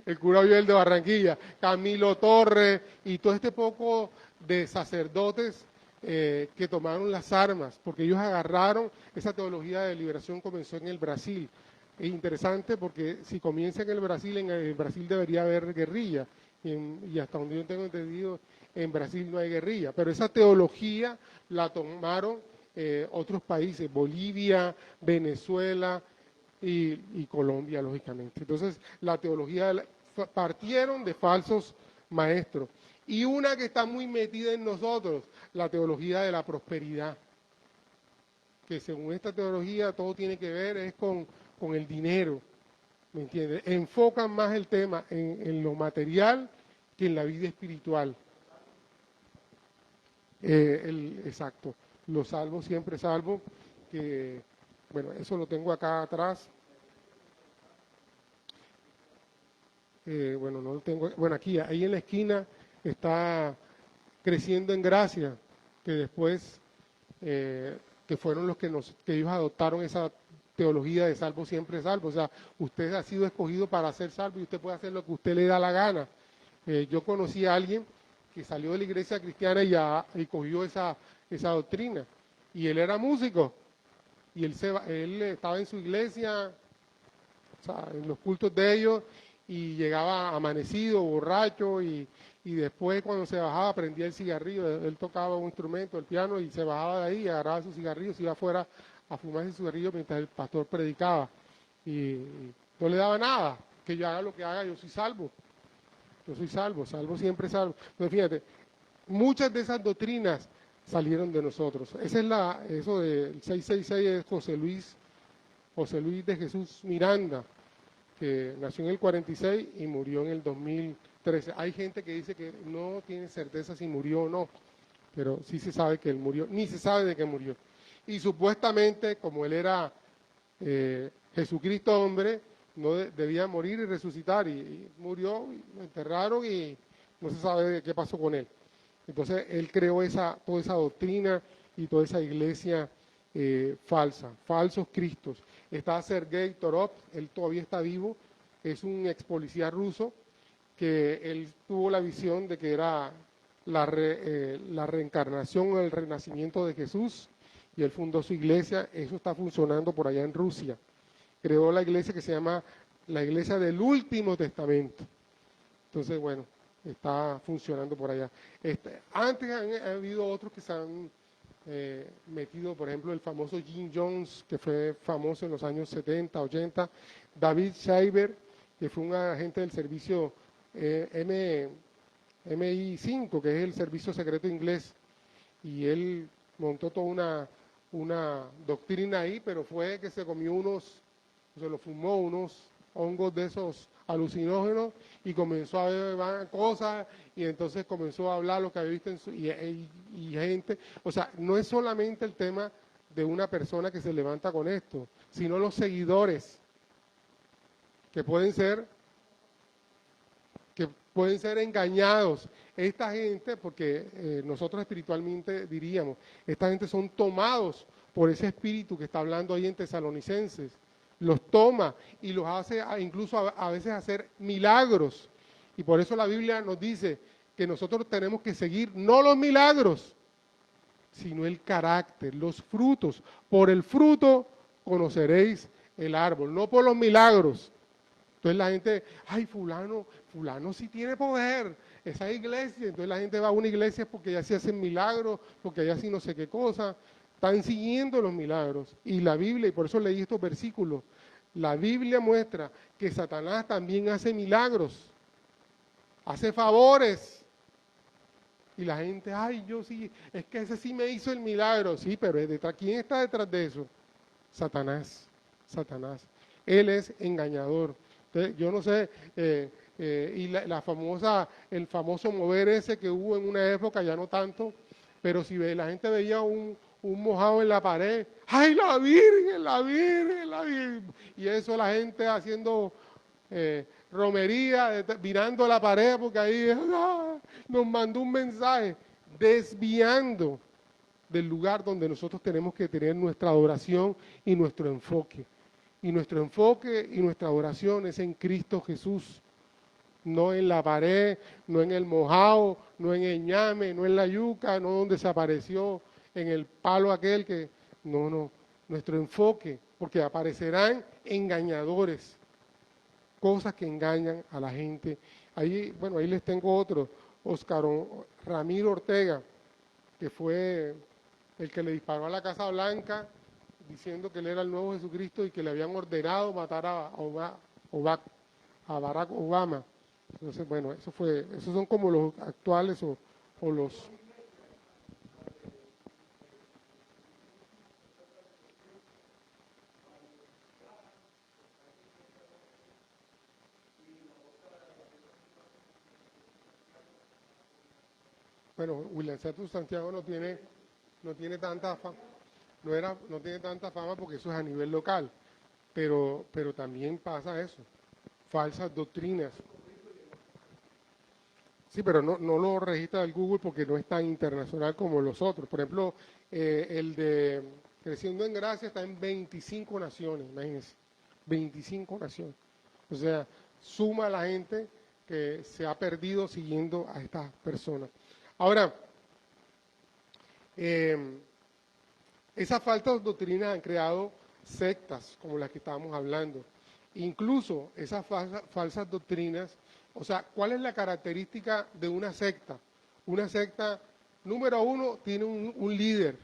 el cura Hoyos de Barranquilla, Camilo Torres y todo este poco de sacerdotes que tomaron las armas, porque ellos agarraron esa teología de liberación. Comenzó en el Brasil. Es interesante porque si comienza en el Brasil debería haber guerrilla, y hasta donde yo tengo entendido, en Brasil no hay guerrilla, pero esa teología la tomaron otros países, Bolivia, Venezuela y Colombia, lógicamente. Entonces, la teología partieron de falsos maestros. Y una que está muy metida en nosotros, la teología de la prosperidad, que según esta teología todo tiene que ver es con el dinero, ¿me entiendes? Enfocan más el tema en lo material que en la vida espiritual. Exacto, los salvos siempre salvo, que bueno, eso lo tengo acá atrás. Bueno, no lo tengo, bueno, aquí, ahí en la esquina está creciendo en gracia, que después, que fueron los que ellos adoptaron esa teología de salvo siempre salvo. O sea, usted ha sido escogido para ser salvo y usted puede hacer lo que usted le da la gana. Yo conocí a alguien que salió de la iglesia cristiana y cogió esa doctrina. Y él era músico. Y él estaba en su iglesia, o sea, en los cultos de ellos, y llegaba amanecido, borracho, y después cuando se bajaba prendía el cigarrillo. Él tocaba un instrumento, el piano, y se bajaba de ahí, agarraba sus cigarrillos, se iba afuera a fumar ese cigarrillo mientras el pastor predicaba. Y no le daba nada, que yo haga lo que haga, yo soy salvo. Yo soy salvo, salvo siempre salvo. Entonces fíjate, muchas de esas doctrinas salieron de nosotros. Eso del 666 es José Luis de Jesús Miranda, que nació en el 46 y murió en el 2013. Hay gente que dice que no tiene certeza si murió o no, pero sí se sabe que él murió, ni se sabe de qué murió. Y supuestamente, como él era Jesucristo hombre, no debía morir y resucitar, y murió, y lo enterraron y no se sabe de qué pasó con él. Entonces él creó toda esa doctrina y toda esa iglesia falsa, falsos cristos. Está Sergei Torov, él todavía está vivo, es un ex policía ruso que él tuvo la visión de que era la reencarnación o el renacimiento de Jesús, y él fundó su iglesia. Eso está funcionando por allá en Rusia. Creó la iglesia que se llama la Iglesia del Último Testamento. Entonces, bueno, está funcionando por allá. Antes han habido otros que se han metido, por ejemplo, el famoso Jim Jones, que fue famoso en los años 70, 80, David Schreiber, que fue un agente del servicio MI5, que es el servicio secreto inglés, y él montó toda una doctrina ahí, pero fue que se comió se lo fumó unos hongos de esos alucinógenos y comenzó a ver cosas, y entonces comenzó a hablar lo que había visto y gente. O sea, no es solamente el tema de una persona que se levanta con esto, sino los seguidores que pueden ser engañados. Esta gente, porque nosotros espiritualmente diríamos, esta gente son tomados por ese espíritu que está hablando ahí en Tesalonicenses. Los toma y los hace incluso a veces hacer milagros. Y por eso la Biblia nos dice que nosotros tenemos que seguir no los milagros, sino el carácter, los frutos. Por el fruto conoceréis el árbol, no por los milagros. Entonces la gente, ay, fulano sí tiene poder, esa iglesia, entonces la gente va a una iglesia porque allá sí hacen milagros, porque allá sí no sé qué cosa, están siguiendo los milagros. Y la Biblia, y por eso leí estos versículos, la Biblia muestra que Satanás también hace milagros, hace favores. Y la gente, ay, yo sí, es que ese sí me hizo el milagro. Sí, pero ¿quién está detrás de eso? Satanás, Satanás. Él es engañador. Entonces, yo no sé, y el famoso mover ese que hubo en una época, ya no tanto, pero si la gente veía un mojado en la pared, ¡ay, la Virgen, la Virgen, la Virgen! Y eso la gente haciendo romería, mirando la pared, porque ahí nos mandó un mensaje, desviando del lugar donde nosotros tenemos que tener nuestra adoración y nuestro enfoque. Y nuestro enfoque y nuestra adoración es en Cristo Jesús, no en la pared, no en el mojado, no en el ñame, no en la yuca, no donde se apareció, en el palo aquel que... No, nuestro enfoque, porque aparecerán engañadores, cosas que engañan a la gente. Ahí, bueno, ahí les tengo otro, Ramiro Ortega, que fue el que le disparó a la Casa Blanca diciendo que él era el nuevo Jesucristo y que le habían ordenado matar a Barack Obama. Entonces, bueno, esos son como los actuales o los... Bueno, William Cetus Santiago no tiene tanta fama, no tiene tanta fama porque eso es a nivel local, pero también pasa eso, falsas doctrinas. Sí, pero no lo registra el Google porque no es tan internacional como los otros. Por ejemplo, el de Creciendo en Gracia está en 25 naciones, imagínense, 25 naciones. O sea, suma a la gente que se ha perdido siguiendo a estas personas. Ahora, esas falsas doctrinas han creado sectas como las que estábamos hablando. Incluso esas falsas doctrinas, o sea, ¿cuál es la característica de una secta? Una secta, número uno, tiene un líder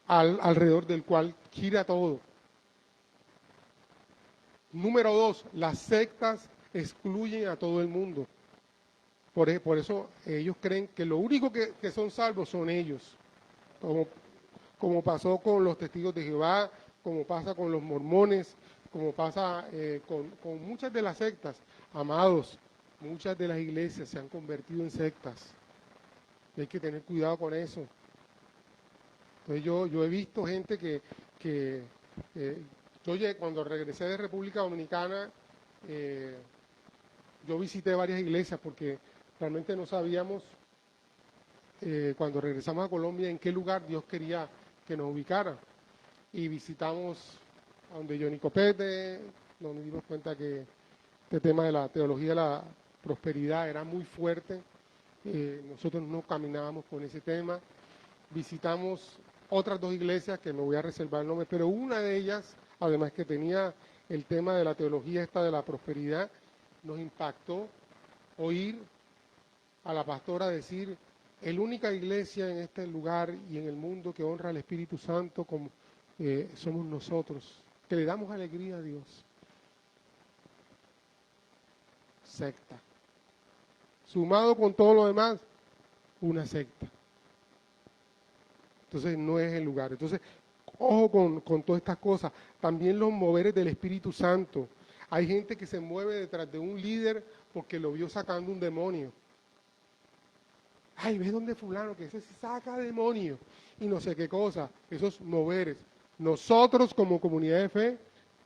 alrededor del cual gira todo. Número dos, las sectas excluyen a todo el mundo. Por eso ellos creen que lo único que son salvos son ellos. Como pasó con los testigos de Jehová, como pasa con los mormones, como pasa con muchas de las sectas. Amados, muchas de las iglesias se han convertido en sectas. Y hay que tener cuidado con eso. Entonces yo he visto gente cuando regresé de República Dominicana, yo visité varias iglesias porque realmente no sabíamos cuando regresamos a Colombia en qué lugar Dios quería que nos ubicara. Y visitamos a donde Johnny Copete, donde dimos cuenta que este tema de la teología de la prosperidad era muy fuerte. Nosotros no caminábamos con ese tema. Visitamos otras dos iglesias que me voy a reservar el nombre, pero una de ellas, además que tenía el tema de la teología esta de la prosperidad, nos impactó oír a la pastora decir: la única iglesia en este lugar y en el mundo que honra al Espíritu Santo como somos nosotros, que le damos alegría a Dios. Secta. Sumado con todo lo demás, una secta. Entonces no es el lugar. Entonces, ojo con todas estas cosas. También los moveres del Espíritu Santo. Hay gente que se mueve detrás de un líder porque lo vio sacando un demonio. Ay, ¿ves dónde fulano? Que ese saca demonio y no sé qué cosa. Esos moveres. Nosotros como comunidad de fe,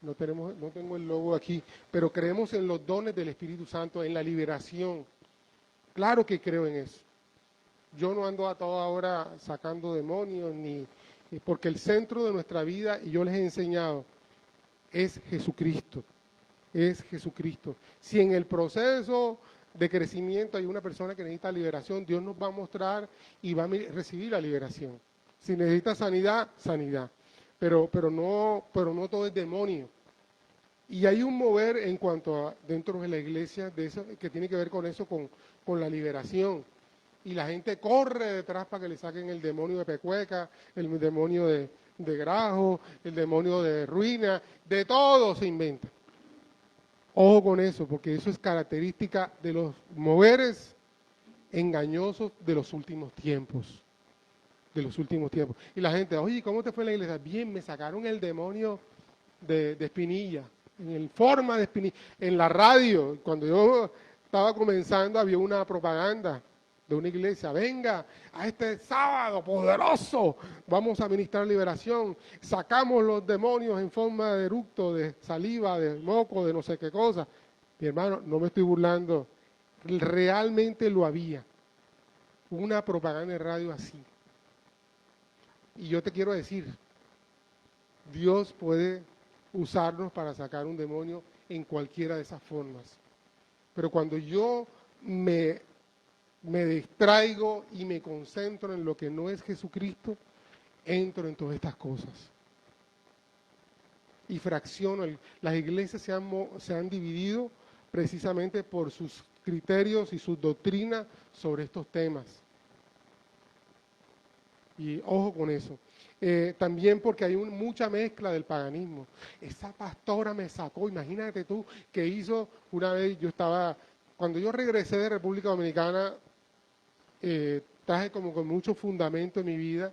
no tengo el logo aquí, pero creemos en los dones del Espíritu Santo, en la liberación. Claro que creo en eso. Yo no ando a toda hora sacando demonios, porque el centro de nuestra vida, y yo les he enseñado, es Jesucristo. Es Jesucristo. Si en el proceso de crecimiento hay una persona que necesita liberación, Dios nos va a mostrar y va a recibir la liberación. Si necesita sanidad, sanidad. Pero no todo es demonio. Y hay un mover en cuanto a dentro de la iglesia de eso, que tiene que ver con eso, con la liberación. Y la gente corre detrás para que le saquen el demonio de pecueca, el demonio de grajo, el demonio de ruina, de todo se inventa. Ojo con eso, porque eso es característica de los moveres engañosos de los últimos tiempos. De los últimos tiempos. Y la gente, oye, ¿cómo te fue en la iglesia? Bien, me sacaron el demonio de Espinilla, en forma de Espinilla. En la radio, cuando yo estaba comenzando, había una propaganda de una iglesia, venga a este sábado poderoso, vamos a ministrar liberación, sacamos los demonios en forma de eructo, de saliva, de moco, de no sé qué cosa. Mi hermano, no me estoy burlando, realmente lo había, una propaganda de radio así. Y yo te quiero decir, Dios puede usarnos para sacar un demonio en cualquiera de esas formas. Pero cuando yo me distraigo y me concentro en lo que no es Jesucristo, entro en todas estas cosas. Y fracciono. Las iglesias se han dividido precisamente por sus criterios y sus doctrinas sobre estos temas. Y ojo con eso. También porque hay mucha mezcla del paganismo. Esa pastora me sacó, imagínate tú, que hizo una vez, cuando yo regresé de República Dominicana, traje como con mucho fundamento en mi vida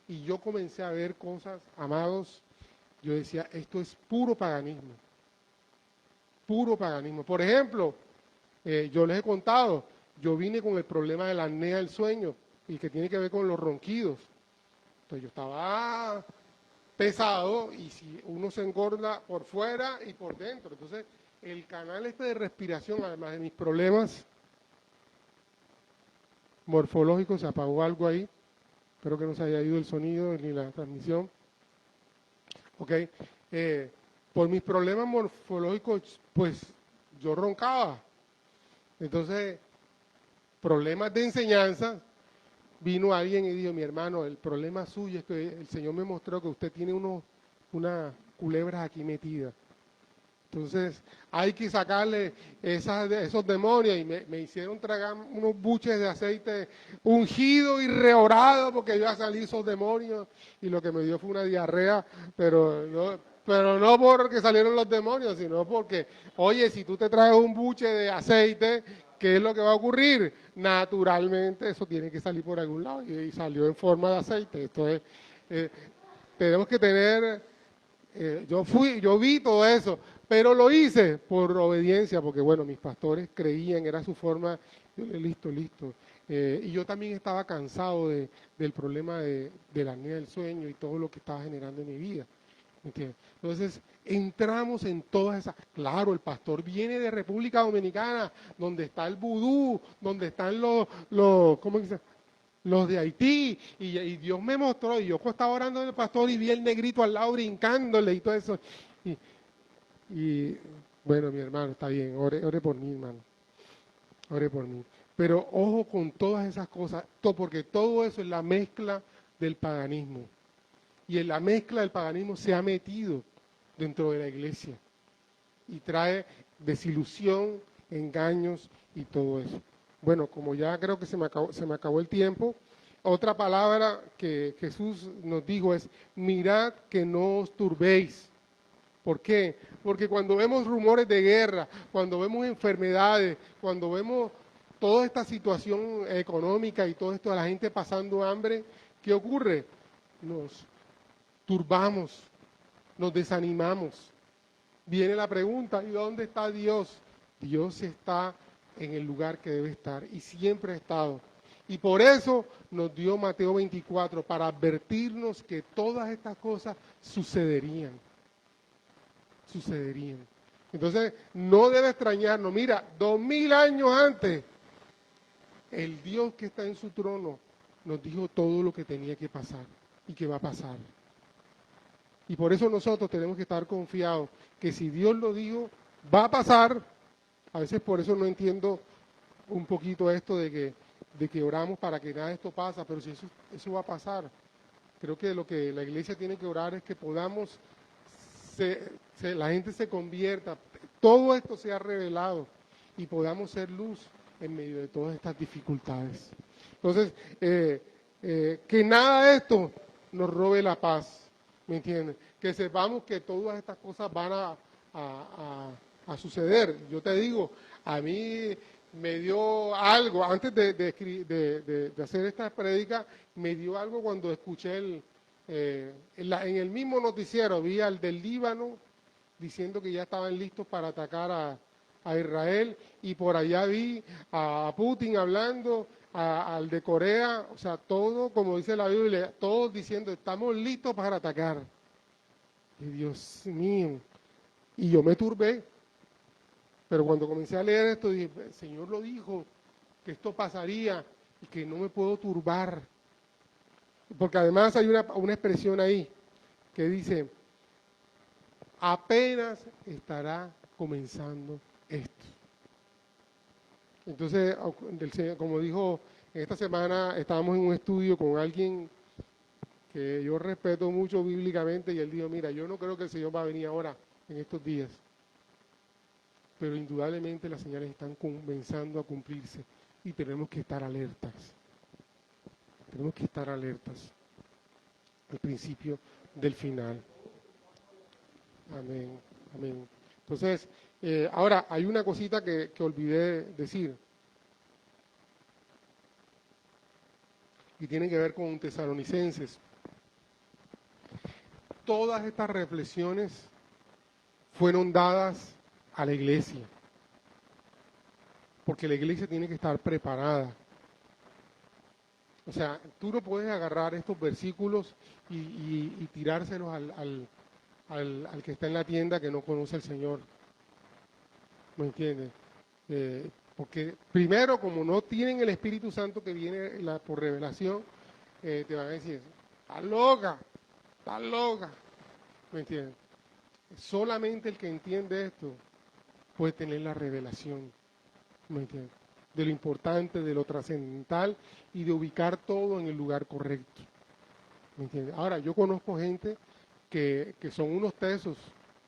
y yo comencé a ver cosas, amados, yo decía, esto es puro paganismo. Puro paganismo. Por ejemplo, yo les he contado, yo vine con el problema de la apnea del sueño y que tiene que ver con los ronquidos. Entonces yo estaba pesado y si uno se engorda por fuera y por dentro. Entonces el canal este de respiración, además de mis problemas morfológicos, se apagó algo ahí. Espero que no se haya ido el sonido ni la transmisión. Ok. Por mis problemas morfológicos, pues yo roncaba. Entonces, problemas de enseñanza. Vino alguien y dijo, mi hermano, el problema suyo es que el Señor me mostró que usted tiene unas culebras aquí metidas. Entonces, hay que sacarle esos demonios. Y me hicieron tragar unos buches de aceite ungido y reorado porque iba a salir esos demonios. Y lo que me dio fue una diarrea, pero no porque salieron los demonios, sino porque, oye, si tú te traes un buche de aceite, ¿qué es lo que va a ocurrir? Naturalmente eso tiene que salir por algún lado y salió en forma de aceite. Entonces, tenemos que tener, yo vi todo eso, pero lo hice por obediencia, porque bueno, mis pastores creían, era su forma, yo le listo. Y yo también estaba cansado del problema de la apnea del sueño y todo lo que estaba generando en mi vida. ¿Entiendes? Entonces, entramos en todas esas. Claro, el pastor viene de República Dominicana, donde está el vudú, donde están ¿cómo dice? Los de Haití, y Dios me mostró, y yo estaba orando del pastor y vi el negrito al lado brincándole y todo eso. Y bueno, mi hermano, está bien, ore por mí, hermano. Ore por mí. Pero ojo con todas esas cosas, porque todo eso es la mezcla del paganismo. Y en la mezcla del paganismo se ha metido dentro de la iglesia y trae desilusión, engaños y todo eso. Bueno, como ya creo que se me acabó el tiempo, otra palabra que Jesús nos dijo es, mirad que no os turbéis. ¿Por qué? Porque cuando vemos rumores de guerra, cuando vemos enfermedades, cuando vemos toda esta situación económica y todo esto de la gente pasando hambre, ¿qué ocurre? Nos turbamos, nos desanimamos. Viene la pregunta, ¿y dónde está Dios? Dios está en el lugar que debe estar y siempre ha estado. Y por eso nos dio Mateo 24, para advertirnos que todas estas cosas sucederían. Entonces, no debe extrañarnos. Mira, 2000 años antes, el Dios que está en su trono nos dijo todo lo que tenía que pasar y que va a pasar. Y por eso nosotros tenemos que estar confiados que si Dios lo dijo, va a pasar. A veces por eso no entiendo un poquito esto de que oramos para que nada de esto pase, pero si eso va a pasar. Creo que lo que la iglesia tiene que orar es que podamos la gente se convierta, todo esto sea revelado y podamos ser luz en medio de todas estas dificultades. Entonces, que nada de esto nos robe la paz, ¿me entiendes? Que sepamos que todas estas cosas van a suceder. Yo te digo, a mí me dio algo, antes de hacer esta prédica, me dio algo cuando escuché en el mismo noticiero, vi al del Líbano diciendo que ya estaban listos para atacar a Israel, y por allá vi a Putin hablando, al de Corea, o sea, todo, como dice la Biblia, todos diciendo, estamos listos para atacar. Y Dios mío, y yo me turbé, pero cuando comencé a leer esto, dije, el Señor lo dijo, que esto pasaría y que no me puedo turbar. Porque además hay una expresión ahí que dice, apenas estará comenzando esto. Entonces, como dijo, esta semana estábamos en un estudio con alguien que yo respeto mucho bíblicamente, y él dijo, mira, yo no creo que el Señor va a venir ahora, en estos días, pero indudablemente las señales están comenzando a cumplirse y tenemos que estar alertas. Tenemos que estar alertas al principio del final. Amén, amén. Entonces, ahora hay una cosita que olvidé decir, y tiene que ver con Tesalonicenses. Todas estas reflexiones fueron dadas a la iglesia, porque la iglesia tiene que estar preparada. O sea, tú no puedes agarrar estos versículos y tirárselos al que está en la tienda que no conoce al Señor. ¿Me entiendes? Porque primero, como no tienen el Espíritu Santo que viene por revelación, te van a decir, estás loca, estás loca. ¿Me entiendes? Solamente el que entiende esto puede tener la revelación. ¿Me entiendes? De lo importante, de lo trascendental y de ubicar todo en el lugar correcto. ¿Me entiendes? Ahora, yo conozco gente que son unos tesos,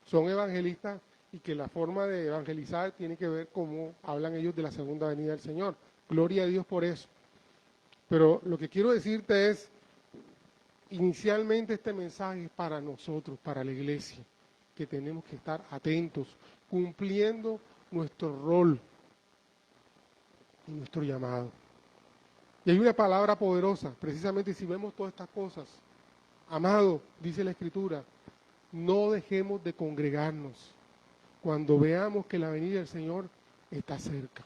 son evangelistas, y que la forma de evangelizar tiene que ver cómo hablan ellos de la segunda venida del Señor. Gloria a Dios por eso. Pero lo que quiero decirte es, inicialmente este mensaje es para nosotros, para la iglesia, que tenemos que estar atentos, cumpliendo nuestro rol y nuestro llamado. Y hay una palabra poderosa, precisamente si vemos todas estas cosas. Amado, dice la Escritura, no dejemos de congregarnos cuando veamos que la venida del Señor está cerca.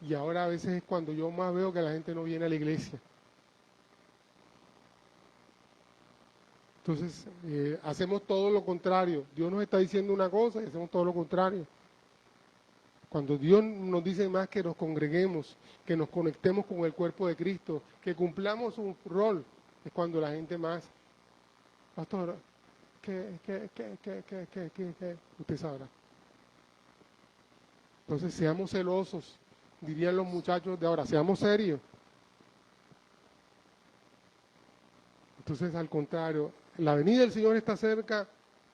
Y ahora a veces es cuando yo más veo que la gente no viene a la iglesia. Entonces, hacemos todo lo contrario. Dios nos está diciendo una cosa y hacemos todo lo contrario. Cuando Dios nos dice más que nos congreguemos, que nos conectemos con el cuerpo de Cristo, que cumplamos un rol, es cuando la gente más, pastor, ¿qué? Usted sabrá. Entonces seamos celosos, dirían los muchachos de ahora, seamos serios. Entonces, al contrario, la venida del Señor está cerca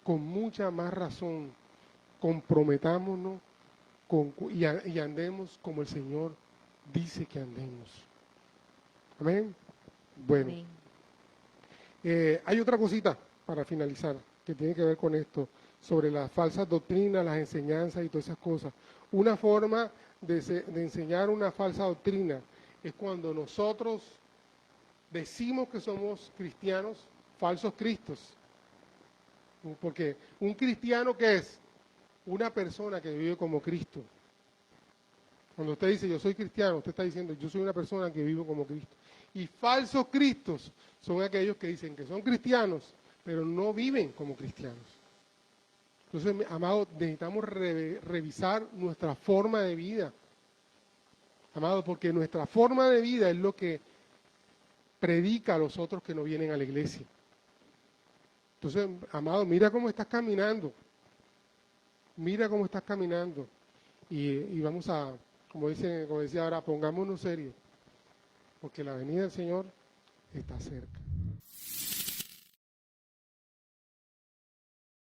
con mucha más razón. Comprometámonos y andemos como el Señor dice que andemos. Amén. Bueno, hay otra cosita para finalizar que tiene que ver con esto, sobre las falsas doctrinas, las enseñanzas y todas esas cosas. Una forma de enseñar una falsa doctrina es cuando nosotros decimos que somos cristianos, falsos cristos. Porque un cristiano, ¿qué es? Una persona que vive como Cristo. Cuando usted dice yo soy cristiano, usted está diciendo yo soy una persona que vive como Cristo. Y falsos cristos son aquellos que dicen que son cristianos, pero no viven como cristianos. Entonces, amados, necesitamos revisar nuestra forma de vida. Amados, porque nuestra forma de vida es lo que predica a los otros que no vienen a la iglesia. Entonces, amado, mira cómo estás caminando. Mira cómo estás caminando. Y vamos a, como decía ahora, pongámonos serios. Porque la venida del Señor está cerca.